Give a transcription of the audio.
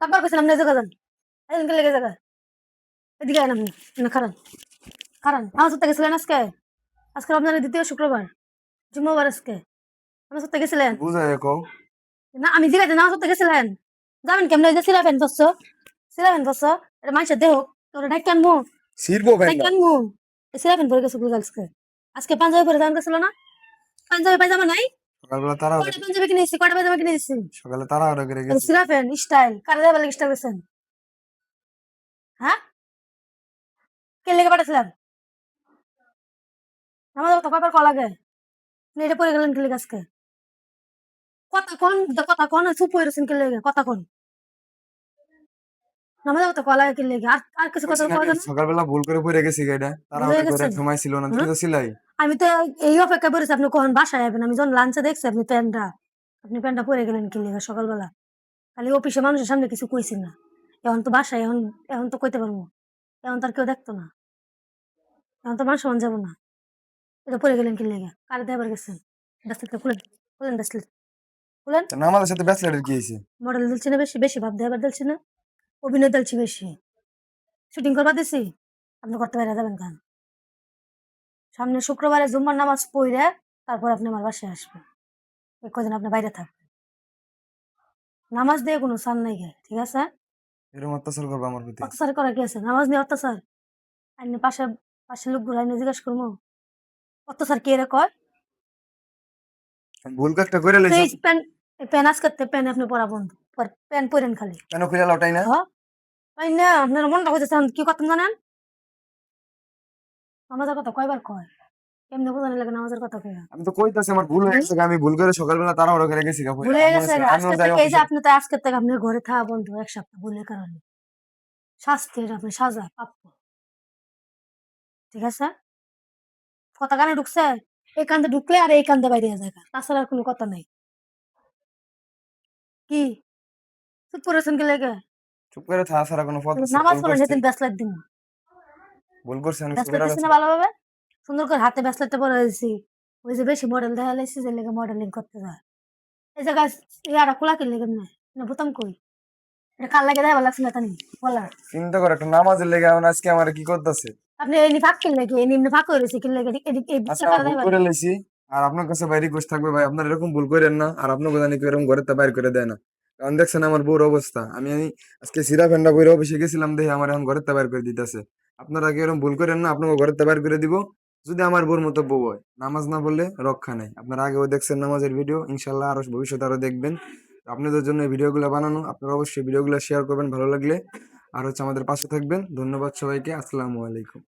তারপর কইছেন আপনি জায়গা যান। এদিকে লেগে জায়গা। এদিকে আইন আপনি। না খারান। খারান। নামাজ পড়তে গেছিলেন আজকে? আজকে রমজানের ২য় শুক্রবার। জুম্মাবার আজকে। নামাজ পড়তে গেছিলেন? বুঝায় কও। না আমি জিগাইতে নামাজ পড়তে গেছিলেন? যাবেন কেমনে? এই যে সিরা ফ্যান ধরছো? সিরা ফ্যান ধরছো? এটা মানুষের দেহ। তোরে ডাইক্কা আনমু? ছিড়বো ডাইক্কা ফ্যানটা। আনমু? এই সিরা ফ্যান পরে গেছো আজকে। আজকে পাঞ্জাবি পরে যাওয়ান গেছিল না? পাঞ্জাবি পায়জামা নাই? সকালবেলা তাড়াহুড়ো কয়টা পাঞ্জাবি কিনে দিছি? কয়টা পায়জামা কিনে দিছি? সকালে তাড়াহুড়ো করে এই গেছি। সিরা ফ্যান স্টাইল। কারে যাবার লাগি স্টাইল করছেন? হ্যাঁ? কে লেগে পাঠাইছিলেন? নামাজ তো কয়বার কল লাগে? আপনি এটা পরে গেলেন কি লেগে আজকে? কথা কন চুপ হয়ে রয়েছেন কি লেগে? কথা কন। নামাজ তো কল লাগে কি লেগে? আর কিছু কথা কইছি না কওয়া আমি যায় না? সকালবেলা ভুল করে পড়ে গেছি গাইডা। ভুলে তাড়াহুড়ো করে গেছেন? সময় ছিল না। তুমি হ্যাঁ? তো ছিলাই। আমি তো এই অপেক্ষা করেছি আপনি কখন বাসায় যাবেন। আমি যখন লাঞ্চে দেখছি আপনি প্যান্টটা পরে গেলেন কি লেগে সকালবেলা। খালি অফিসে মানুষের সামনে কিছু কইছি না। এখন তো বাসায় এখন তো কইতে পারবো। এখন তো আর কেউ দেখতো না। এখন তো মান সম্মান যাবো না। এটা পরে গেলেন কি লেগে? কারে দেবার গেছেন? ব্রেসলেটটা খুলেন। খুলেন ব্রেসলেট। খুলেন। তো নামাজের সাথে ব্যাচেলরের কি হইছে? মডেল দিলছি না বেশি? বেশি ভাব দেবার দিলছি না? অভিনয় দিলছি বেশি। শুটিং করবা দিছি? আপনি করতে বাইরে যাবেন কেন? সামনে শুক্রবারে জুম্মার নামাজ পইড়া তারপর আপনি আমার বাসায় আসবেন। এই কদিন আপনি বাইরে থাকবেন। নামাজ দিয়ে কোনো সার নাই গে, ঠিক আছে? এরকম অত্যাচার করবো আমার প্রতি? অত্যাচার করা কি আছে? নামাজ নিয়ে অত্যাচার? আইনে পাশে লোকগুলো আইনে জিজ্ঞাসা করবো অত্যাচার কে রে কয়? ভুল একটা করে তো লইছো। এই প্যান আজকে প্যান আপনি পরা বন্ধ। প্যান পরেন খালি। কেন খুলে লটাই না? হ্যাঁ? তাই না আপনার মনটা হইতেছে কি করতেন জানেন? নামাজের কথা কয়বার কয়? কেমনে বোঝানো লাগে নামাজের কথা কইয়া? আমি তো কইতাছি আমার ভুল হয়ে হুম? গেছে। আমি ভুল করে সকালবেলা তাড়াহুড়ো করে গেছি গা। ভুলে গেছে আমিও আজকের যাই থেকে এই যে অফিসে। আপনি তো আজকের থেকে আপনার ঘরে থাকা বন্ধ ১ সপ্তাহ ভুলের কারণে। শাস্তির আপনি সাজা প্রাপ্য। ঠিক আছে? কথা কানে ঢুকছে? এই কান্দে ঢুকলে আর এই কান্দে বাইরে যায়। তাছাড়া আর কোনো কথা নাই। কি? চুপ করেছেন কি লেগে? চুপ করে থাকা ছাড়া কোনো পথ আছে? নামাজ ভুল পড়েন করছি। সেদিন ব্রেসলেট দিমু। ভুল করছি অনেক ছোট ব্রেসলেট দিছি গেছে। না ভালোভাবে? সুন্দর করে হাতে ব্রেসলেটটা পরে দিছি। ওই যে বেশি মডেল দেখা লাইছি যে লেগে মডেলিং করতে যায়। এই জায়গায় ইয়াটা খোলা কি লেগে না? না বোতাম কই? এটা কার লাগে দেখাবার লাগছিল তা নি? বলা। চিন্তা করে একটা নামাজের লেগে এখন আজকে আমার কি করতেছে? আপনি এমনি ফাঁক কিনলে কি? এমনি ফাঁক হয়ে রয়েছে কিনলে এদিক এই আচ্ছা বুকটা আমার কারা ভুল দেখাবার করে লাগে? লেছি। আর আপনার কাছে ভাই রিকোয়েস্ট থাকবে ভাই আপনার এরকম ভুল করেন না। আর আপনাকে জানি কেউ এরকম ঘরে তে বাইর করে দেয় না। কারণ দেখছেন আমার বউর অবস্থা। আমি আজকে সিরা ফেন্ডা বইরে অফিসে গেছিলাম দেখে আমার এখন ঘরে তে বাইর করে দিতেছে। আপনারা কি এরকম ভুল করেন না? আপনাকে ঘরে তে বাইর করে দিব। যদি আমার বউর মতো বউ হয়। নামাজ না পড়লে রক্ষা নাই। আপনারা আগেও দেখছেন নামাজের ভিডিও। ইনশাল্লাহ আরো ভবিষ্যতে আরো দেখবেন। আপনাদের জন্য এই ভিডিওগুলো বানানো। আপনারা অবশ্যই ভিডিওগুলো শেয়ার করবেন ভালো লাগলে। আর হচ্ছে আমাদের পাশে থাকবেন। ধন্যবাদ সবাইকে। আসসালামু আলাইকুম।